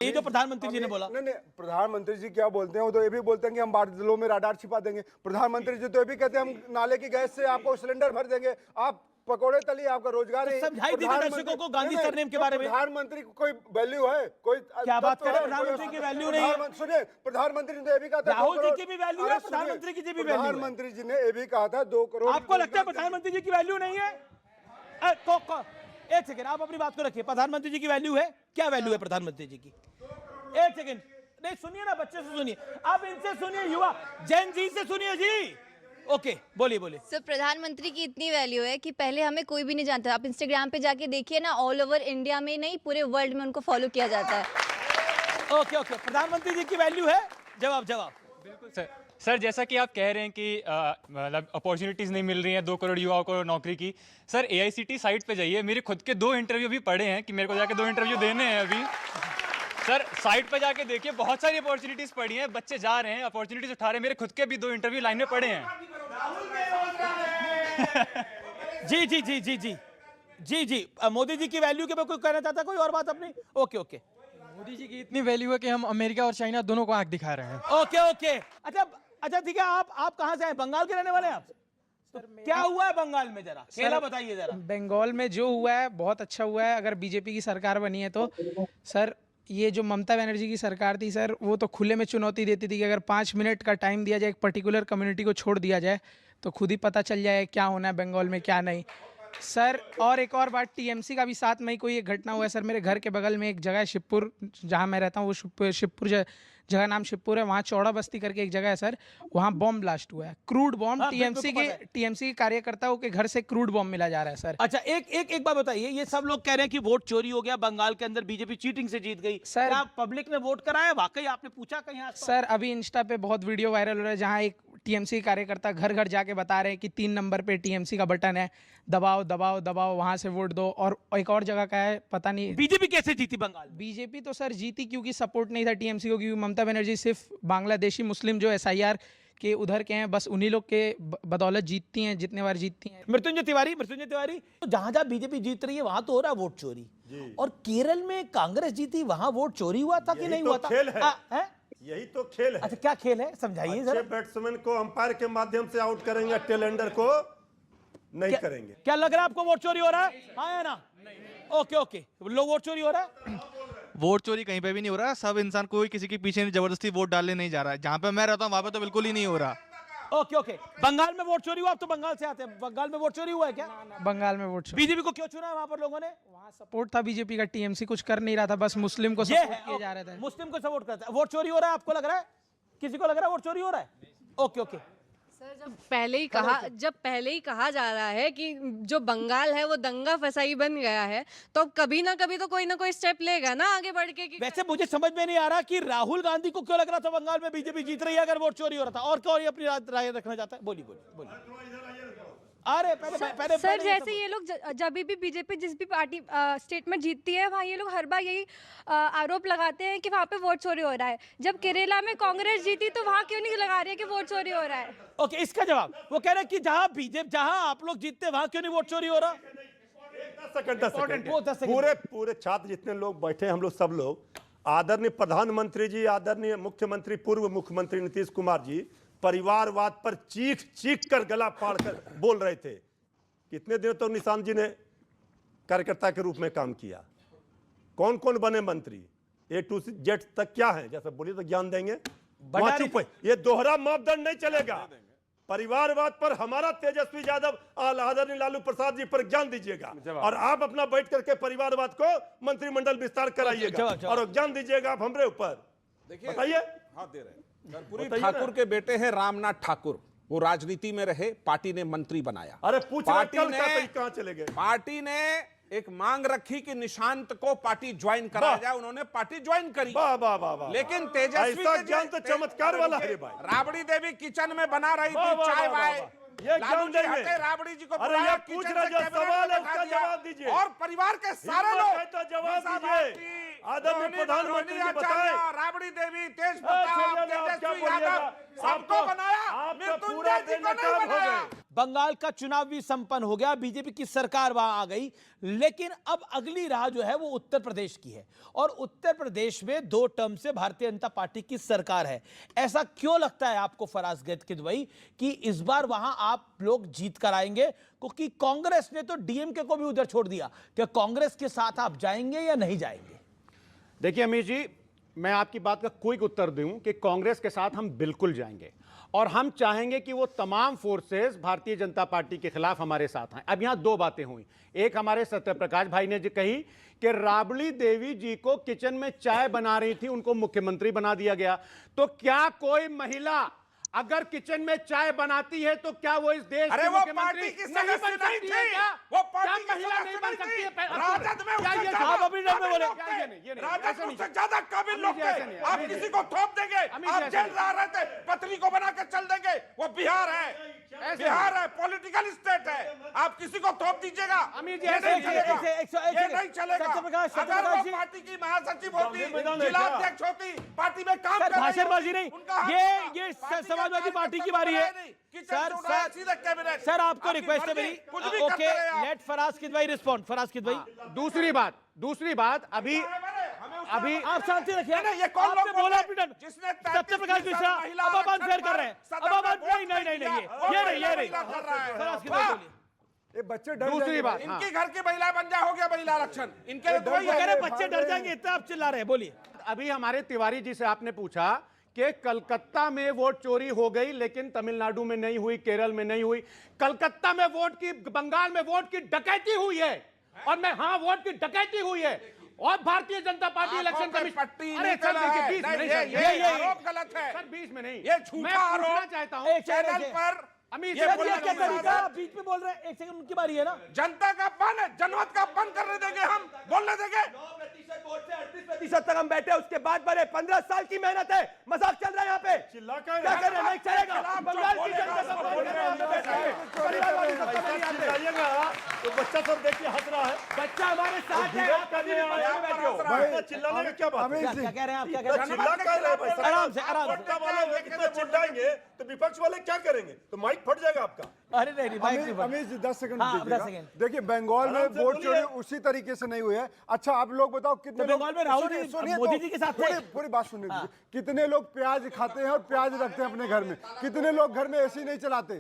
ये जो प्रधानमंत्री जी ने बोला, नहीं, प्रधानमंत्री जी क्या बोलते हैं, वो तो ये भी बोलते हैं कि हम बादलों में राडार छिपा देंगे। प्रधानमंत्री जी तो ये भी कहते हैं हम नाले की गैस से आपको सिलेंडर भर देंगे, आप पकोड़े तलिए, आपका रोजगार है। समझाई दीजिए दर्शकों को गांधी सरनेम के बारे में। प्रधानमंत्री को कोई वैल्यू है? कोई क्या बात कर रहे हैं? प्रधानमंत्री की वैल्यू नहीं है। सुनिए, प्रधानमंत्री ने तो ये भी कहा था राहुल जी की भी वैल्यू है, प्रधानमंत्री की भी वैल्यू है। प्रधानमंत्री जी ने ये भी कहा था 2 करोड़। आपको लगता है प्रधानमंत्री जी की वैल्यू नहीं है? एक सेकंड, आप अपनी बात को रखिए। प्रधानमंत्री जी की वैल्यू है? क्या वैल्यू है प्रधानमंत्री जी की? एक सेकंड, नहीं सुनिए ना, बच्चे से सुनिए, आप इनसे सुनिए, युवा जैन जी से सुनिए जी। ओके, बोलिए बोलिए। सर, प्रधानमंत्री की इतनी वैल्यू है कि पहले हमें कोई भी नहीं जानता। आप इंस्टाग्राम पे जाके देखिए ना, ऑल ओवर इंडिया में नहीं पूरे वर्ल्ड में उनको फॉलो किया जाता है। ओके ओके, प्रधानमंत्री जी की वैल्यू है? जवाब जवाब। बिल्कुल सर, जैसा कि आप कह रहे हैं कि मतलब अपॉर्चुनिटीज़ नहीं मिल रही हैं 2 करोड़ युवाओं को नौकरी की। सर AICTE साइट पे जाइए, मेरे खुद के 2 इंटरव्यू भी पड़े हैं कि मेरे को जाके 2 इंटरव्यू देने हैं अभी। सर साइट पे जाके देखिए, बहुत सारी अपॉर्चुनिटीज़ पड़ी हैं, बच्चे जा रहे हैं, अपॉर्चुनिटीज़ उठा रहे हैं। मेरे खुद के भी 2 इंटरव्यू लाइन में पड़े हैं। जी जी जी जी जी जी जी, मोदी जी की वैल्यू के बारे में कोई कहना चाहता है? कोई और बात अपनी? ओके ओके, मोदी जी की इतनी वैल्यू है कि हम अमेरिका और चाइना दोनों को आंख दिखा रहे हैं। Okay okay. अच्छा अच्छा, ठीक है। आप कहाँ से आए? बंगाल के रहने वाले हैं आप? तो क्या हुआ है बंगाल में, जरा खेला बताइए जरा। बंगाल में जो हुआ है बहुत अच्छा हुआ है। अगर बीजेपी की सरकार बनी है तो सर, ये जो ममता बनर्जी की सरकार थी सर, वो तो खुले में चुनौती देती थी कि अगर 5 मिनट का टाइम दिया जाए, एक पर्टिकुलर कम्युनिटी को छोड़ दिया जाए, तो खुद ही पता चल जाए क्या होना है बंगाल में क्या नहीं सर। और एक और बात, टीएमसी का भी 7 मई को ये घटना हुआ है सर। मेरे घर के बगल में एक जगह है शिवपुर, जहाँ मैं रहता हूँ, वो शिवपुर जगह नाम शिवपुर है, वहाँ चौड़ा बस्ती करके एक जगह है सर, वहाँ बॉम्ब ब्लास्ट हुआ है, क्रूड बॉम्ब। टीएमसी के कार्यकर्ताओं के घर से क्रूड बॉम्ब मिला जा रहा है सर। अच्छा, एक बात बताइए, ये सब लोग कह रहे हैं कि वोट चोरी हो गया बंगाल के अंदर, बीजेपी चीटिंग से जीत गई सर। क्या पब्लिक ने वोट कराया? वाकई आपने पूछा कहीं आसपास? सर अभी इंस्टा पे बहुत वीडियो वायरल हो रहा है जहाँ एक टीएमसी कार्यकर्ता घर घर जाके बता रहे हैं कि 3 नंबर पे टीएमसी का बटन है, दबाओ दबाओ दबाओ, वहां से वोट दो। और एक और जगह का है, पता नहीं बीजेपी कैसे जीती बंगाल? बीजेपी तो सर जीती क्योंकि सपोर्ट नहीं था टीएमसी को, क्योंकि ममता बनर्जी सिर्फ बांग्लादेशी मुस्लिम जो SIR के उधर के हैं, बस उन्हीं लोग के बदौलत जीतती हैं, जितने बार जीतती हैं। मृत्युंजय तिवारी तो जहां जहां बीजेपी जीत रही है वहां तो हो रहा है वोट चोरी, और केरल में कांग्रेस जीती, वहां वोट चोरी हुआ था कि नहीं हुआ था? खेल है। यही तो खेल है। अच्छा, क्या खेल है, समझाइए जरा। बैट्समैन को अंपायर के माध्यम से आउट करेंगे, टेलेंडर को नहीं करेंगे। क्या लग रहा है आपको वोट चोरी हो रहा है? हाँ या ना? ओके ओके, लोग वोट चोरी हो रहा है? वोट चोरी कहीं पे भी नहीं हो रहा। सब इंसान कोई किसी के पीछे जबरदस्ती वोट डालने नहीं जा रहा है। जहाँ पे मैं रहता हूँ वहाँ पे तो बिल्कुल ही नहीं हो रहा। ओके ओके, बंगाल में वोट चोरी हुआ? आप तो बंगाल से आते हैं, बंगाल में वोट चोरी हुआ है क्या? बंगाल में वोट बीजेपी को क्यों चुना है वहां पर लोगों ने? वहाँ सपोर्ट था बीजेपी का, टीएमसी कुछ कर नहीं रहा था, बस मुस्लिम को सपोर्ट किया जा रहा था। मुस्लिम को सपोर्ट करता है। वोट चोरी हो रहा है आपको लग रहा है? किसी को लग रहा है वोट चोरी हो रहा है? ओके ओके सर, जब पहले ही कहा जा रहा है कि जो बंगाल है वो दंगा फसाई बन गया है, तो अब कभी ना कभी तो कोई ना कोई स्टेप लेगा ना आगे बढ़ के कि... वैसे मुझे समझ में नहीं आ रहा कि राहुल गांधी को क्यों लग रहा था बंगाल में बीजेपी जीत रही है अगर वोट चोरी हो रहा था, और क्यों अपनी राय रखना चाहता है? बोलिए बोलिए। अरे पहले सर, जैसे ये लोग जब भी बीजेपी जिस भी पार्टी स्टेट में जीतती है, वहाँ ये लोग हर बार यही आरोप लगाते हैं कि वहाँ पे वोट चोरी हो रहा है। जब केरला में कांग्रेस जीती तो वहाँ क्यों नहीं लगा रही है कि वोट चोरी हो रहा है? ओके, इसका जवाब वो कह रहे हैं कि जहाँ आप लोग जीतते वहाँ क्यों नहीं वोट चोरी हो रहा? 10 सेकंड। पूरे छात्र जितने लोग बैठे, हम लोग सब लोग, आदरणीय प्रधानमंत्री जी, आदरणीय मुख्यमंत्री, पूर्व मुख्यमंत्री नीतीश कुमार जी परिवारवाद पर चीख कर गला फाड़ कर बोल रहे थे। कितने दिनों तक निशांत जी ने कार्यकर्ता के रूप में काम किया? कौन कौन बने मंत्री? A to Z तक क्या है? जैसे बोलिए तो ज्ञान देंगे। चुप है, ये दोहरा मापदंड नहीं चलेगा। परिवारवाद पर हमारा तेजस्वी यादव, आदरणीय लालू प्रसाद जी पर ज्ञान दीजिएगा, और आप अपना बैठ करके परिवारवाद को मंत्रिमंडल विस्तार कराइएगा, और ज्ञान दीजिएगा आप हमरे ऊपर। बताइए। हाँ, दे रहे हैं। कर्पूरी ठाकुर के बेटे हैं रामनाथ ठाकुर, वो राजनीति में रहे, पार्टी ने मंत्री बनाया। अरे पार्टी ने कहां चले गए? पार्टी ने एक मांग रखी कि निशांत को पार्टी ज्वाइन कराया जाए, उन्होंने पार्टी ज्वाइन करी। लेकिन तेजस्वी ऐसा ज्ञान तो चमत्कार वाला है भाई। राबड़ी देवी किचन में बना रही थी चाय वाय, लालू जी हटे, राबड़ी जी को बुलाया, पूछ रहा जो सवाल है उसका जवाब दीजिए, और परिवार के सारे लोग तो जवाब दीजिए। आदरणीय प्रधानमंत्री जी बताएं। राबड़ी देवी, तेज प्रताप, तेजस्वी यादव, सबको बनाया, मृत्युंजय जी को नहीं बनाया। बंगाल का चुनाव भी संपन्न हो गया, बीजेपी की सरकार वहां आ गई, लेकिन अब अगली राह जो है वो उत्तर प्रदेश की है और उत्तर प्रदेश में 2 टर्म से भारतीय जनता पार्टी की सरकार है। ऐसा क्यों लगता है आपको फराज किदवई कि इस बार वहां आप लोग जीत कर आएंगे? क्योंकि कांग्रेस ने तो डीएमके को भी उधर छोड़ दिया। क्या कांग्रेस के साथ आप जाएंगे या नहीं जाएंगे? देखिए अमीर जी, मैं आपकी बात का क्विक उत्तर दूं कि कांग्रेस के साथ हम बिल्कुल जाएंगे और हम चाहेंगे कि वो तमाम फोर्सेस भारतीय जनता पार्टी के खिलाफ हमारे साथ आए। अब यहां 2 बातें हुई। एक, हमारे सत्यप्रकाश भाई ने जो कही कि राबड़ी देवी जी को किचन में चाय बना रही थी, उनको मुख्यमंत्री बना दिया गया। तो क्या कोई महिला अगर किचन में चाय बनाती है तो क्या वो इस देश अरे की वो मुख्यमंत्री पार्टी की नहीं सदस्य बन नहीं सकती थी, है? क्या वो पार्टी क्या की महिला नहीं बन सदस्य सकती है? नहीं थी। राजद में क्या उससे ये ज्यादा आप अपनी टर्म में बोले। ये नहीं, राजद ऐसा में नहीं। उससे ज्यादा काबिल लोग अमीर जी, थे। ऐसा नहीं, आप अमीर जी। किसी को थोप देंगे, अमीर जी, आप ऐसा जेल नहीं। रह रहे थे, पत्नी को बना के चल देंगे। वो बिहार है, बिहार है, पॉलिटिकल स्टेट है। आप किसी को थोप दीजिएगा, अमीर जी, ये ऐसा नहीं नहीं। चलेगा, एक ये नहीं चलेगा। सत्यप्रकाश अगर वो जी। पार्टी की महासचिव होती, जिलाध्यक्ष होती, पार्टी में काम कर रही भाषणबाजी नहीं, होती, उनका हक ये था। पार्टी समाजवादी का पार्टी की कार्यकर्ता बारी है। बनाया नहीं, किचन से उठाया सीधे कैबिनेट। सर आपको आपकी रिक्वेस्ट है मर्जी, मेरी, कुछ भी ओके, करते रहे आप। Let Faraz Kidwai respond. फराज किदवई, दूसरी बात अभी आप शांति रखिए। नहीं, ये कौन आपने लोग बोला बोले? पिटन जिसने सत्यप्रकाश मिश्रा, अब आप अनफेयर कर रहे हैं। अब आप नहीं ये नहीं फराज किदवई बोलिए। ये बच्चे डर दूसरी जाएंगे। बात, इनकी घर की महिला बन जा, हो गया महिला आरक्षण। इनके लिए तो वही वो कह है। रहे बच्चे डर जाएंगे, इतना आप चिल्ला रहे हैं, बोलिए। अभी हमारे तिवारी जी से आपने पूछा कि कलकत्ता में वोट चोरी हो गई लेकिन तमिलनाडु में नहीं हुई, केरल में नहीं हुई। कलकत्ता में वोट की, बंगाल में वोट की डकैती हुई है और मैं वोट की डकैती हुई है और Bharatiya Janata party election commission. अरे सर देखिए, 20 में नहीं, ये आरोप गलत है सर 20 में नहीं, ये झूठा मैं पूछना आरोप चाहता हूं चैनल पर। अमीर ये जी, बोलना क्या नहीं तरीका, है। आप बीच में बोल रहे हैं। एक सेकंड, उनकी बारी है ना। जनता का अपमान है, जनमत का अपमान करने देंगे हम, बोलने देंगे। 9% वोट से 38% तक हम बैठे, उसके बाद बने 15 साल की मेहनत है। मजाक चल रहा है यहाँ पे, क्या कर रहे हैं? नहीं चलेगा। बंगाल की जनता का परिवारवादी सत्ता में नहीं आते। तो बच्चा सब देखिए हंस रहा है। बच्चा हमारे साथ है, आप कभी भी पक्ष में बैठे हो। भाई चिल्लाने का क्या बात है? अमीर जी, क्या कह रहे हैं आप? क्या कह रहे हैं? चिल्ला क्या रहे हैं भाई? आराम से, आराम से। सत्ता वाले इतना चिल्लाएंगे तो विपक्ष वाले क्या करेंगे? तो माइक फट जाएगा आपका। अरे नहीं, माइक नहीं अमीर जी 10 सेकंड हाँ, दीजिएगा। 10 सेकंड। देखिए बंगाल में आराम से वोट बोलिए। चोरी उसी तरीके से नहीं हुई है। अच्छा आप लोग बताओ कितने तो बंगाल में राहुल जी, मोदी जी के साथ थे। पूरी बात सुनने दीजिए। कितने लोग प्याज खाते हैं और प्याज रखते हैं अपने घर में? कितने लोग घर में एसी नहीं चलाते?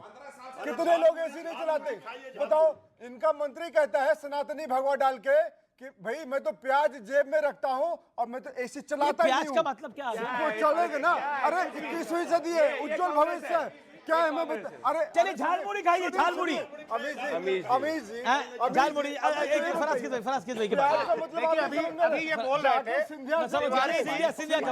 कितने लोग एसी नहीं चलाते? बताओ। इनका मंत्री कहता है सनातनी भगवा डाल के कि भाई मैं तो प्याज जेब में रखता हूं और मैं तो एसी चलाता ही नहीं प्याज हूं। का मतलब क्या है? वो चलेगा ना। अरे 21वीं सदी है, उज्जवल भविष्य है। क्या है मैं बता। अरे चलिए झालमुड़ी खाइए, झालमुड़ी। अमीर जी झालमुड़ी, एक फराज किदवई की बात। देखिए अभी ये बोल रहे थे समझ आ रही है, सिंधिया का